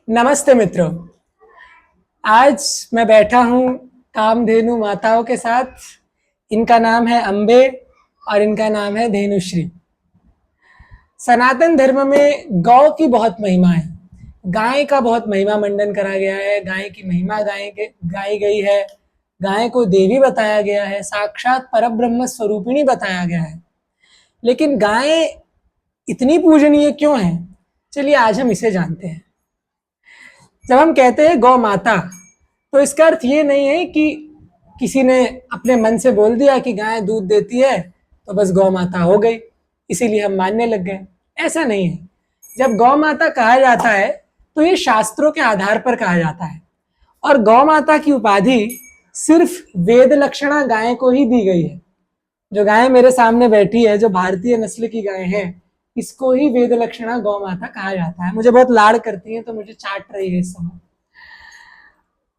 नमस्ते मित्रों। आज मैं बैठा हूँ कामधेनु माताओं के साथ। इनका नाम है अम्बे और इनका नाम है धेनुश्री। सनातन धर्म में गौ की बहुत महिमा है। गाय का बहुत महिमा मंडन करा गया है। गाय की महिमा गाई गई है। गाय को देवी बताया गया है, साक्षात परब्रह्म स्वरूपिणी बताया गया है। लेकिन गाय इतनी पूजनीय क्यों है? चलिए आज हम इसे जानते हैं। जब हम कहते हैं गौ माता, तो इसका अर्थ ये नहीं है कि किसी ने अपने मन से बोल दिया कि गाय दूध देती है तो बस गौ माता हो गई, इसीलिए हम मानने लग गए। ऐसा नहीं है। जब गौ माता कहा जाता है तो ये शास्त्रों के आधार पर कहा जाता है, और गौ माता की उपाधि सिर्फ वेद लक्षणा गाय को ही दी गई है। जो गाय मेरे सामने बैठी है, जो भारतीय नस्ल की गाय है, इसको ही वेद लक्षणा गौ माता कहा जाता है। मुझे बहुत लाड़ करती है तो मुझे चाट रही है इस समय।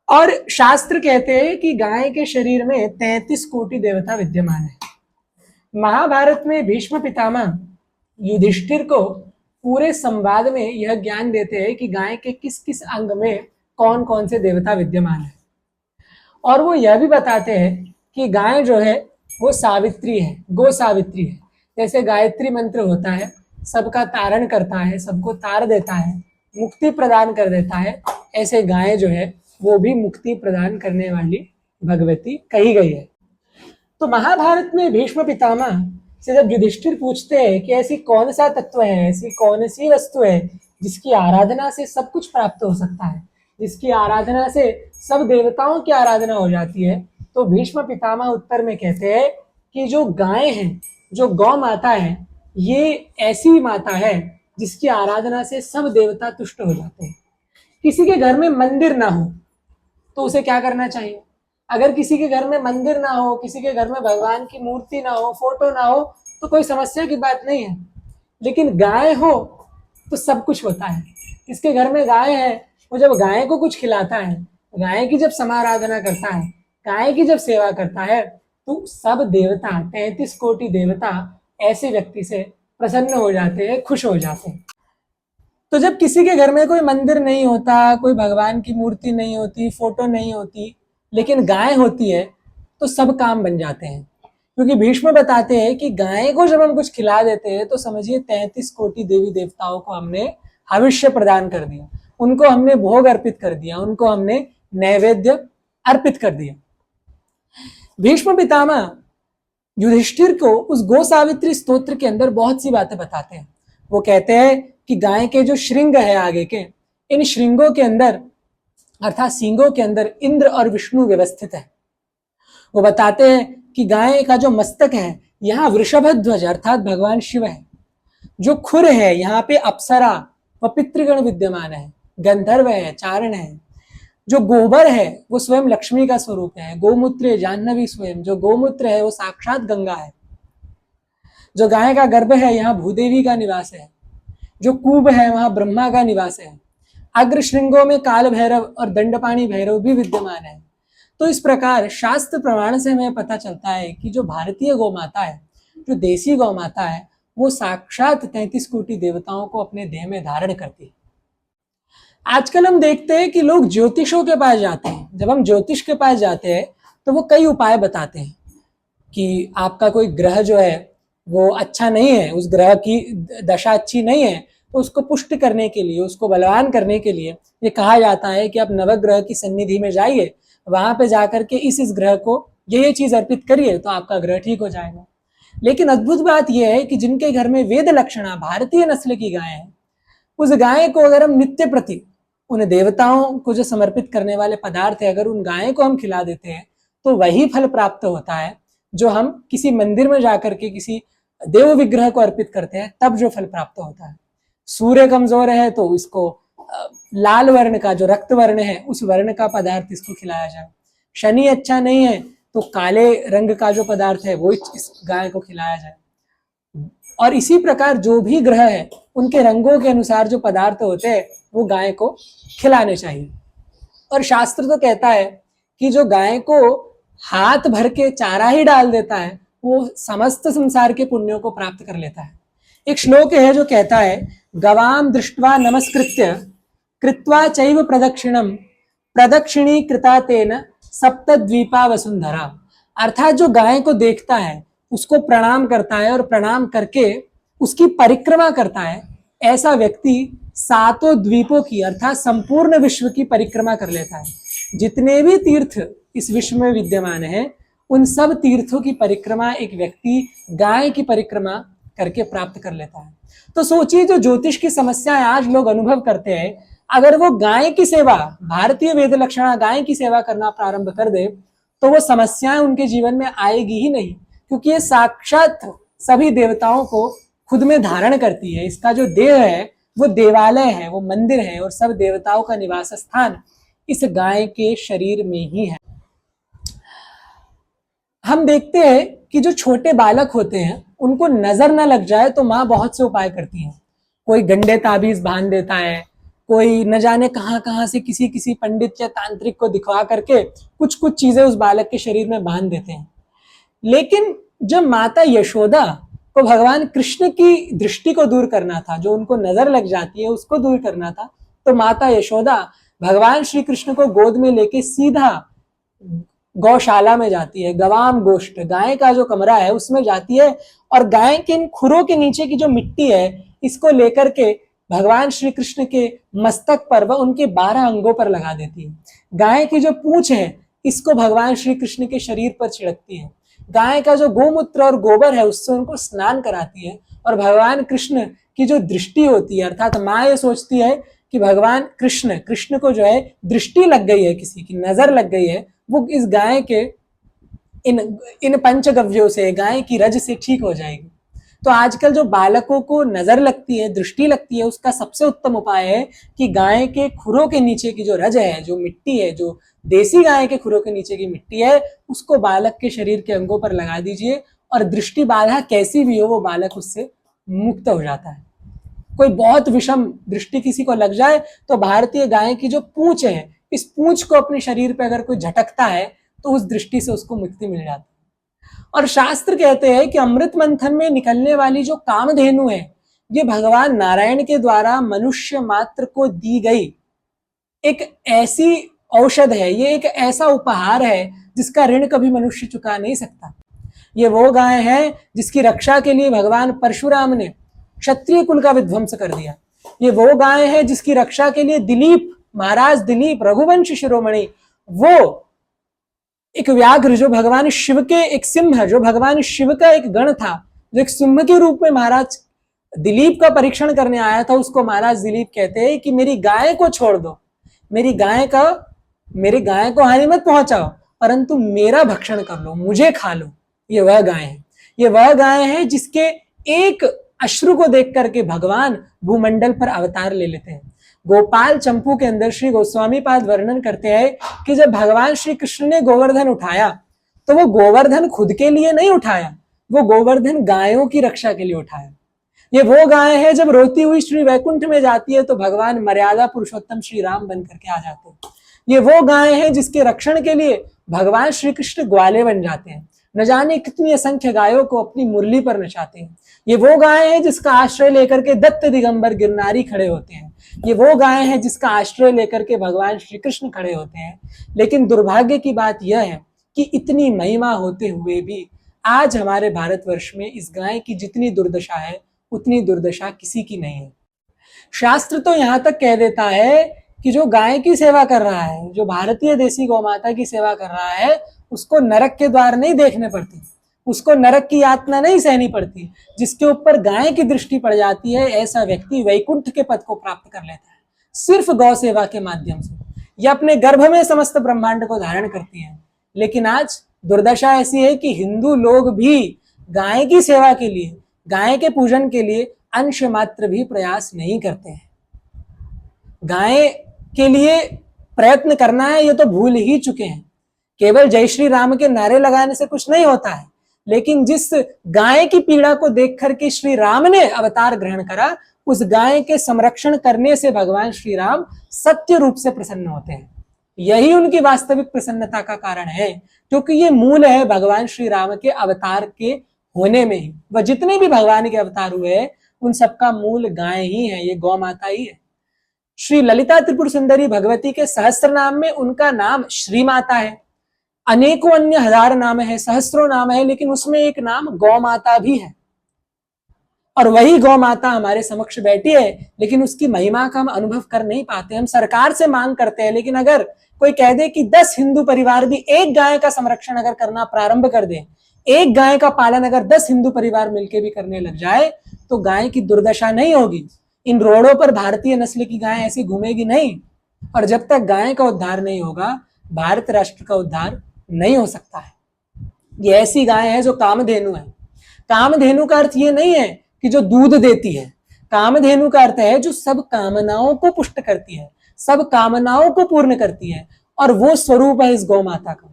और शास्त्र कहते हैं कि गाय के शरीर में 33 कोटि देवता विद्यमान है। महाभारत में भीष्म पितामह युधिष्ठिर को पूरे संवाद में यह ज्ञान देते हैं कि गाय के किस किस अंग में कौन कौन से देवता विद्यमान है। और वो यह भी बताते हैं कि गाय जो है वो सावित्री है, गो सावित्री है। जैसे गायत्री मंत्र होता है, सबका तारण करता है, सबको तार देता है, मुक्ति प्रदान कर देता है, ऐसे गाय जो है वो भी मुक्ति प्रदान करने वाली भगवती कही गई है। तो महाभारत में भीष्म पितामह से जब युधिष्ठिर पूछते हैं कि ऐसी कौन सा तत्व है, ऐसी कौन सी वस्तु है जिसकी आराधना से सब कुछ प्राप्त हो सकता है, जिसकी आराधना से सब देवताओं की आराधना हो जाती है, तो भीष्म पितामह उत्तर में कहते हैं कि जो गाय है, जो गौ माता है, ये ऐसी माता है जिसकी आराधना से सब देवता तुष्ट हो जाते हैं। किसी के घर में मंदिर ना हो तो उसे क्या करना चाहिए? अगर किसी के घर में मंदिर ना हो, किसी के घर में भगवान की मूर्ति ना हो, फोटो ना हो, तो कोई समस्या की बात नहीं है। लेकिन गाय हो तो सब कुछ होता है। इसके घर में गाय है, वो जब गाय को कुछ खिलाता है, गाय की जब समाराधना करता है, गाय की जब सेवा करता है, तो सब देवता, 33 कोटि देवता ऐसे व्यक्ति से प्रसन्न हो जाते हैं, खुश हो जाते हैं। तो जब किसी के घर में कोई मंदिर नहीं होता, कोई भगवान की मूर्ति नहीं होती, फोटो नहीं होती, लेकिन गाय होती है, तो सब काम बन जाते हैं। क्योंकि भीष्म बताते हैं कि गाय को जब हम कुछ खिला देते हैं तो समझिए 33 कोटि देवी देवताओं को हमने हविष्य प्रदान कर दिया, उनको हमने भोग अर्पित कर दिया, उनको हमने नैवेद्य अर्पित कर दिया। भीष्म पितामह युधिष्ठिर को उस गो सावित्री स्तोत्र के अंदर बहुत सी बातें बताते हैं। वो कहते हैं कि गाय के जो श्रृंग है आगे के, इन श्रृंगों के अंदर अर्थात सींगों के अंदर इंद्र और विष्णु व्यवस्थित है। वो बताते हैं कि गाय का जो मस्तक है, यहाँ वृषभ ध्वज अर्थात भगवान शिव है। जो खुर है, यहाँ पे अप्सरा व पितृगण विद्यमान है, गंधर्व है, चारण है। जो गोबर है वो स्वयं लक्ष्मी का स्वरूप है। गोमूत्र जाह्नवी स्वयं, जो गोमूत्र है वो साक्षात गंगा है। जो गाय का गर्भ है, यहाँ भूदेवी का निवास है। जो कूब है वहां ब्रह्मा का निवास है। अग्र श्रृंगों में काल भैरव और दंडपाणी भैरव भी विद्यमान है। तो इस प्रकार शास्त्र प्रमाण से हमें पता चलता है कि जो भारतीय गौ माता है, जो देसी गौ माता है, वो साक्षात 33 कोटि देवताओं को अपने देह में धारण करती है। आजकल हम देखते हैं कि लोग ज्योतिषों के पास जाते हैं। जब हम ज्योतिष के पास जाते हैं तो वो कई उपाय बताते हैं कि आपका कोई ग्रह जो है वो अच्छा नहीं है, उस ग्रह की दशा अच्छी नहीं है, तो उसको पुष्ट करने के लिए, उसको बलवान करने के लिए ये कहा जाता है कि आप नवग्रह की सन्निधि में जाइए, वहां पे जाकर के इस ग्रह को ये चीज अर्पित करिए तो आपका ग्रह ठीक हो जाएगा। लेकिन अद्भुत बात यह है कि जिनके घर में वेद लक्षणा भारतीय नस्ल की गाय है, उस गाय को अगर हम नित्य प्रति उन देवताओं को जो समर्पित करने वाले पदार्थ है, अगर उन गाय को हम खिला देते हैं तो वही फल प्राप्त होता है जो हम किसी मंदिर में जाकर के किसी देव विग्रह को अर्पित करते हैं, तब जो फल प्राप्त होता है। सूर्य कमजोर है तो इसको लाल वर्ण का, जो रक्त वर्ण है, उस वर्ण का पदार्थ इसको खिलाया जाए। शनि अच्छा नहीं है तो काले रंग का जो पदार्थ है वो इस गाय को खिलाया जाए। और इसी प्रकार जो भी ग्रह है उनके रंगों के अनुसार जो पदार्थ होते हैं वो गाय को खिलाने चाहिए। और शास्त्र तो कहता है कि जो गाय को हाथ भर के चारा ही डाल देता है वो समस्त संसार के पुण्यों को प्राप्त कर लेता है। एक श्लोक है जो कहता है, गवाम दृष्ट्वा नमस्कृत्य कृत्वा चैव प्रदक्षिणम प्रदक्षिणी कृता तेन सप्तद्वीपा वसुंधरा। अर्थात जो गाय को देखता है उसको प्रणाम करता है और प्रणाम करके उसकी परिक्रमा करता है, ऐसा व्यक्ति सातों द्वीपों की अर्थात संपूर्ण विश्व की परिक्रमा कर लेता है। जितने भी तीर्थ इस विश्व में विद्यमान है उन सब तीर्थों की परिक्रमा एक व्यक्ति गाय की परिक्रमा करके प्राप्त कर लेता है। तो सोचिए जो ज्योतिष की समस्याएं आज लोग अनुभव करते हैं, अगर वो गाय की सेवा, भारतीय वेद लक्षणा गाय की सेवा करना प्रारंभ कर दे तो वो समस्याएं उनके जीवन में आएगी ही नहीं, क्योंकि ये साक्षात सभी देवताओं को खुद में धारण करती है। इसका जो देह है वो देवालय है, वो मंदिर है और सब देवताओं का निवास स्थान इस गाय के शरीर में ही है। हम देखते हैं कि जो छोटे बालक होते हैं उनको नजर न लग जाए तो माँ बहुत से उपाय करती है। कोई गंडे ताबीज बांध देता है, कोई न जाने कहां कहां से किसी किसी पंडित या तांत्रिक को दिखवा करके कुछ कुछ चीजें उस बालक के शरीर में बांध देते हैं। लेकिन जब माता यशोदा को भगवान कृष्ण की दृष्टि को दूर करना था, जो उनको नजर लग जाती है उसको दूर करना था, तो माता यशोदा भगवान श्री कृष्ण को गोद में लेके सीधा गौशाला में जाती है। गवाम गोष्ठ, गाय का जो कमरा है उसमें जाती है और गाय के इन खुरों के नीचे की जो मिट्टी है इसको लेकर के भगवान श्री कृष्ण के मस्तक पर व उनके 12 अंगों पर लगा देती है। गाय की जो पूंछ है इसको भगवान श्री कृष्ण के शरीर पर छिड़कती है। गाय का जो गोमूत्र और गोबर है उससे उनको स्नान कराती है और भगवान कृष्ण की जो दृष्टि होती है, अर्थात माँ ये सोचती है कि भगवान कृष्ण को जो है दृष्टि लग गई है, किसी की नजर लग गई है, वो इस गाय के इन पंचगव्यों से, गाय की रज से ठीक हो जाएगी। तो आजकल जो बालकों को नजर लगती है, दृष्टि लगती है, उसका सबसे उत्तम उपाय है कि गाय के खुरों के नीचे की जो रज है, जो मिट्टी है, जो देसी गाय के खुरों के नीचे की मिट्टी है, उसको बालक के शरीर के अंगों पर लगा दीजिए और दृष्टि बाधा कैसी भी हो वो बालक उससे मुक्त हो जाता है। कोई बहुत विषम दृष्टि किसी को लग जाए तो भारतीय गाय की जो पूंछ है, इस पूंछ को अपने शरीर पे अगर कोई झटकता है तो उस दृष्टि से उसको मुक्ति मिल जाती है। और शास्त्र कहते हैं कि अमृत मंथन में निकलने वाली जो कामधेनु है ये भगवान नारायण के द्वारा मनुष्य मात्र को दी गई एक ऐसी औषध है, ये एक ऐसा उपहार है जिसका ऋण कभी मनुष्य चुका नहीं सकता। ये वो गाय है जिसकी रक्षा के लिए भगवान परशुराम ने क्षत्रिय कुल का विध्वंस कर दिया। ये वो गाय है जिसकी रक्षा के लिए दिलीप, महाराज दिलीप रघुवंश शिरोमणि, वो एक व्याघ्र जो भगवान शिव के, एक सिंह जो भगवान शिव का एक गण था, जो एक सिंह के रूप में महाराज दिलीप का परीक्षण करने आया था, उसको महाराज दिलीप कहते हैं कि मेरी गाय को छोड़ दो, मेरी गाय को हानि मत पहुंचाओ, परंतु मेरा भक्षण कर लो, मुझे खा लो। ये वह गाय है, ये वह गाय है जिसके एक अश्रु को देख करके भगवान भूमंडल पर अवतार ले लेते हैं। गोपाल चंपू के अंदर श्री गोस्वामी पाद वर्णन करते हैं कि जब भगवान श्री कृष्ण ने गोवर्धन उठाया तो वो गोवर्धन खुद के लिए नहीं उठाया, वो गोवर्धन गायों की रक्षा के लिए उठाया। ये वो गाय है जब रोती हुई श्री वैकुंठ में जाती है तो भगवान मर्यादा पुरुषोत्तम श्री राम बन करके आ जाते हैं। ये वो गाय है जिसके रक्षण के लिए भगवान श्री कृष्ण ग्वाले बन जाते हैं, न जाने कितनी असंख्य गायों को अपनी मुरली पर नचाते हैं। ये वो गाय है जिसका आश्रय लेकर के दत्त दिगंबर गिरनारी खड़े होते हैं। ये वो गाय है जिसका आश्रय लेकर के भगवान श्री कृष्ण खड़े होते हैं। लेकिन दुर्भाग्य की बात यह है कि इतनी महिमा होते हुए भी आज हमारे भारतवर्ष में इस गाय की जितनी दुर्दशा है उतनी दुर्दशा किसी की नहीं है। शास्त्र तो यहाँ तक कह देता है कि जो गाय की सेवा कर रहा है, जो भारतीय देसी गौ माता की सेवा कर रहा है, उसको नरक के द्वार नहीं देखने पड़ते, उसको नरक की यातना नहीं सहनी पड़ती। जिसके ऊपर गाय की दृष्टि पड़ जाती है ऐसा व्यक्ति वैकुंठ के पद को प्राप्त कर लेता है सिर्फ गौ सेवा के माध्यम से। यह अपने गर्भ में समस्त ब्रह्मांड को धारण करती है। लेकिन आज दुर्दशा ऐसी है कि हिंदू लोग भी गाय की सेवा के लिए, गाय के पूजन के लिए अंश मात्र भी प्रयास नहीं करते हैं। गाय के लिए प्रयत्न करना है ये तो भूल ही चुके हैं। केवल जय श्री राम के नारे लगाने से कुछ नहीं होता है, लेकिन जिस गाय की पीड़ा को देख करके श्री राम ने अवतार ग्रहण करा, उस गाय के संरक्षण करने से भगवान श्री राम सत्य रूप से प्रसन्न होते हैं। यही उनकी वास्तविक प्रसन्नता का कारण है, क्योंकि ये मूल है भगवान श्री राम के अवतार के होने में ही। वह जितने भी भगवान के अवतार हुए हैं उन सबका मूल गाय ही है, ये गौ माता ही है। श्री ललिता त्रिपुर सुंदरी भगवती के सहस्त्र नाम में उनका नाम श्री माता है, अनेकों अन्य हजार नाम है, सहस्त्रों नाम है, लेकिन उसमें एक नाम गौ माता भी है। और वही गौ माता हमारे समक्ष बैठी है, लेकिन उसकी महिमा का हम अनुभव कर नहीं पाते। हम सरकार से मांग करते हैं, लेकिन अगर कोई कह दे कि 10 हिंदू परिवार भी एक गाय का संरक्षण अगर करना प्रारंभ कर दे, एक गाय का पालन अगर 10 हिंदू परिवार मिलकर भी करने लग जाए, तो गाय की दुर्दशा नहीं होगी। इन रोडों पर भारतीय नस्ल की गाय ऐसी घूमेगी नहीं। और जब तक गाय का उद्धार नहीं होगा, भारत राष्ट्र का उद्धार नहीं हो सकता है। ये ऐसी गाय है जो कामधेनु है। कामधेनु का अर्थ ये नहीं है कि जो दूध देती है। कामधेनु का अर्थ है जो सब कामनाओं को पुष्ट करती है, सब कामनाओं को पूर्ण करती है, और वो स्वरूप है इस गौ माता का।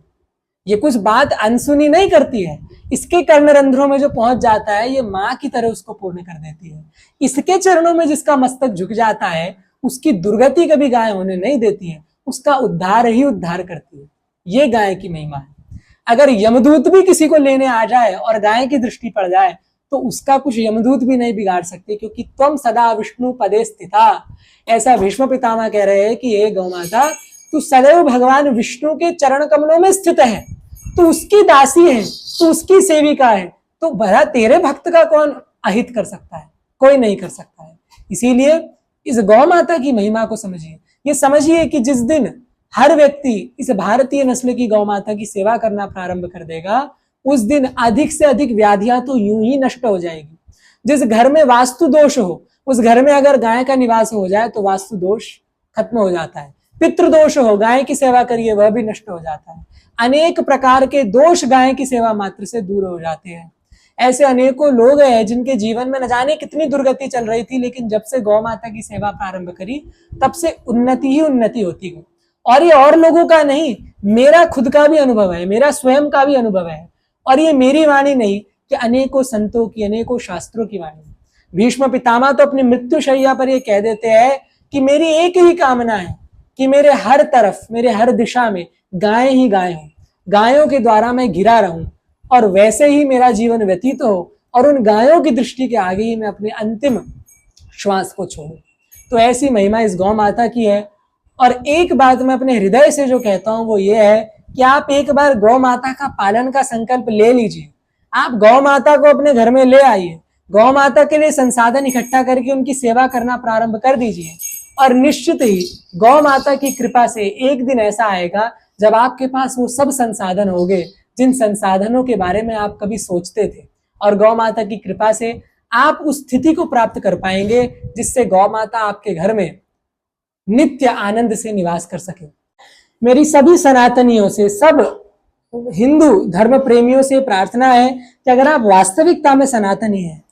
ये कुछ बात अनसुनी नहीं करती है, इसके कर्णरंध्रों में जो पहुंच जाता है, ये माँ की तरह उसको पूर्ण कर देती है। इसके चरणों में जिसका मस्तक झुक जाता है, उसकी दुर्गति कभी गाय होने नहीं देती है, उसका उद्धार ही उद्धार करती है। ये गाय की महिमा है। अगर यमदूत भी किसी को लेने आ जाए और गाय की दृष्टि पड़ जाए, तो उसका कुछ यमदूत भी नहीं बिगाड़ सकते, क्योंकि त्वम सदा विष्णु पदे स्थिता। ऐसा भीष्म पितामह कह रहे हैं कि हे गौ माता, तू सदैव भगवान विष्णु के चरण कमलों में स्थित है, तू उसकी दासी है, तू उसकी सेविका है, तो भला तेरे भक्त का कौन अहित कर सकता है? कोई नहीं कर सकता है। इसीलिए इस गौ माता की महिमा को समझिए। ये समझिए कि जिस दिन हर व्यक्ति इस भारतीय नस्ल की गौ माता की सेवा करना प्रारंभ कर देगा, उस दिन अधिक से अधिक व्याधियां तो यूं ही नष्ट हो जाएगी। जिस घर में वास्तु दोष हो, उस घर में अगर गाय का निवास हो जाए तो वास्तु दोष खत्म हो जाता है। पितृदोष हो, गाय की सेवा करिए, वह भी नष्ट हो जाता है। अनेक प्रकार के दोष गाय की सेवा मात्र से दूर हो जाते हैं। ऐसे अनेकों लोग हैं जिनके जीवन में न जाने कितनी दुर्गति चल रही थी, लेकिन जब से गौ माता की सेवा प्रारंभ करी, तब से उन्नति ही उन्नति होती गई। और ये और लोगों का नहीं, मेरा खुद का भी अनुभव है, मेरा स्वयं का भी अनुभव है। और ये मेरी वाणी नहीं कि अनेकों संतों की, अनेकों शास्त्रों की वाणी। भीष्म पितामह तो अपनी मृत्यु शैया पर ये कह देते हैं कि मेरी एक ही कामना है कि मेरे हर तरफ, मेरे हर दिशा में गाय ही गाय हो, गायों के द्वारा मैं घिरा रहूं, और वैसे ही मेरा जीवन व्यतीत हो, और उन गायों की दृष्टि के आगे ही मैं अपने अंतिम श्वास को छोड़ूं। तो ऐसी महिमा इस गौ माता की है। और एक बात मैं अपने हृदय से जो कहता हूं वो ये है कि आप एक बार गौ माता का पालन का संकल्प ले लीजिए। आप गौ माता को अपने घर में ले आइए, गौ माता के लिए संसाधन इकट्ठा करके उनकी सेवा करना प्रारंभ कर दीजिए, और निश्चित ही गौ माता की कृपा से एक दिन ऐसा आएगा जब आपके पास वो सब संसाधन होंगे जिन संसाधनों के बारे में आप कभी सोचते थे, और गौ माता की कृपा से आप उस स्थिति को प्राप्त कर पाएंगे जिससे गौ माता आपके घर में नित्य आनंद से निवास कर सके। मेरी सभी सनातनियों से, सब हिंदू धर्म प्रेमियों से प्रार्थना है कि अगर आप वास्तविकता में सनातनी हैं,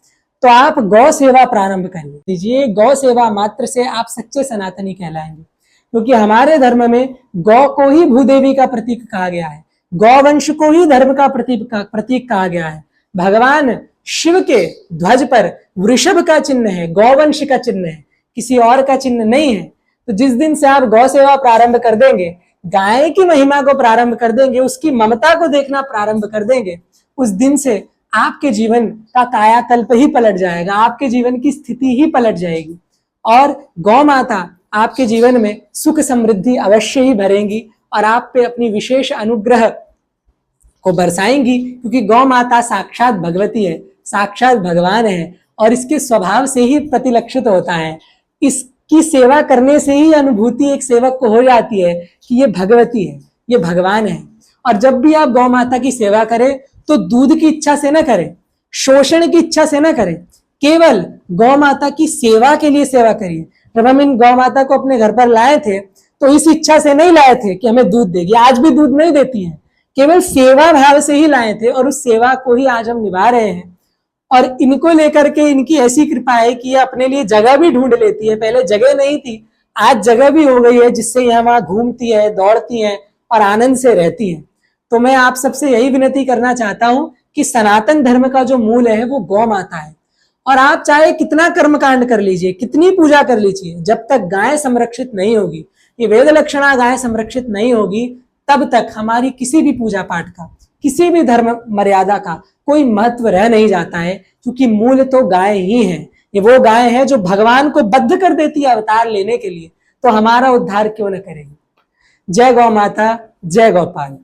तो आप गौ सेवा प्रारंभ करिए। गौ सेवा मात्र से आप सच्चे सनातनी कहलाएंगे, क्योंकि हमारे धर्म में गौ को ही भूदेवी का प्रतीक कहा गया है, गौवंश को ही धर्म का प्रतीक कहा गया है। भगवान शिव के ध्वज पर वृषभ का चिन्ह है, गौवंश का चिन्ह है, किसी और का चिन्ह नहीं है। तो जिस दिन से आप गौ सेवा प्रारंभ कर देंगे, गाय की महिमा को प्रारंभ कर देंगे, उसकी ममता को देखना प्रारंभ कर देंगे, उस दिन से आपके जीवन का कायाकल्प ही पलट जाएगा, आपके जीवन की स्थिति ही पलट जाएगी, और गौ माता आपके जीवन में सुख समृद्धि अवश्य ही भरेंगी, और आप पे अपनी विशेष अनुग्रह को बरसाएंगी, क्योंकि गौ माता साक्षात भगवती है, साक्षात भगवान है, और इसके स्वभाव से ही प्रतिलक्षित होता है। इसकी सेवा करने से ही अनुभूति एक सेवक को हो जाती है कि ये भगवती है, ये भगवान है। और जब भी आप गौ माता की सेवा करें तो दूध की इच्छा से ना करें, शोषण की इच्छा से ना करें, केवल गौ माता की सेवा के लिए सेवा करिए। जब हम इन गौ माता को अपने घर पर लाए थे तो इस इच्छा से नहीं लाए थे कि हमें दूध देगी, आज भी दूध नहीं देती है, केवल सेवा भाव से ही लाए थे, और उस सेवा को ही आज हम निभा रहे हैं। और इनको लेकर के इनकी ऐसी कृपा है कि ये अपने लिए जगह भी ढूंढ लेती है। पहले जगह नहीं थी, आज जगह भी हो गई है, जिससे यहाँ वहां घूमती है, दौड़ती है और आनंद से रहती है। तो मैं आप सबसे यही विनती करना चाहता हूं कि सनातन धर्म का जो मूल है वो गौ माता है। और आप चाहे कितना कर्मकांड कर लीजिए, कितनी पूजा कर लीजिए, जब तक गाय संरक्षित नहीं होगी, ये वेद लक्षणा गाय संरक्षित नहीं होगी, तब तक हमारी किसी भी पूजा पाठ का, किसी भी धर्म मर्यादा का कोई महत्व रह नहीं जाता है, क्योंकि मूल तो गाय ही है। ये वो गाय है जो भगवान को बद्ध कर देती है अवतार लेने के लिए। तो हमारा उद्धार क्यों न करेगी। जय गौ माता, जय गौपाल।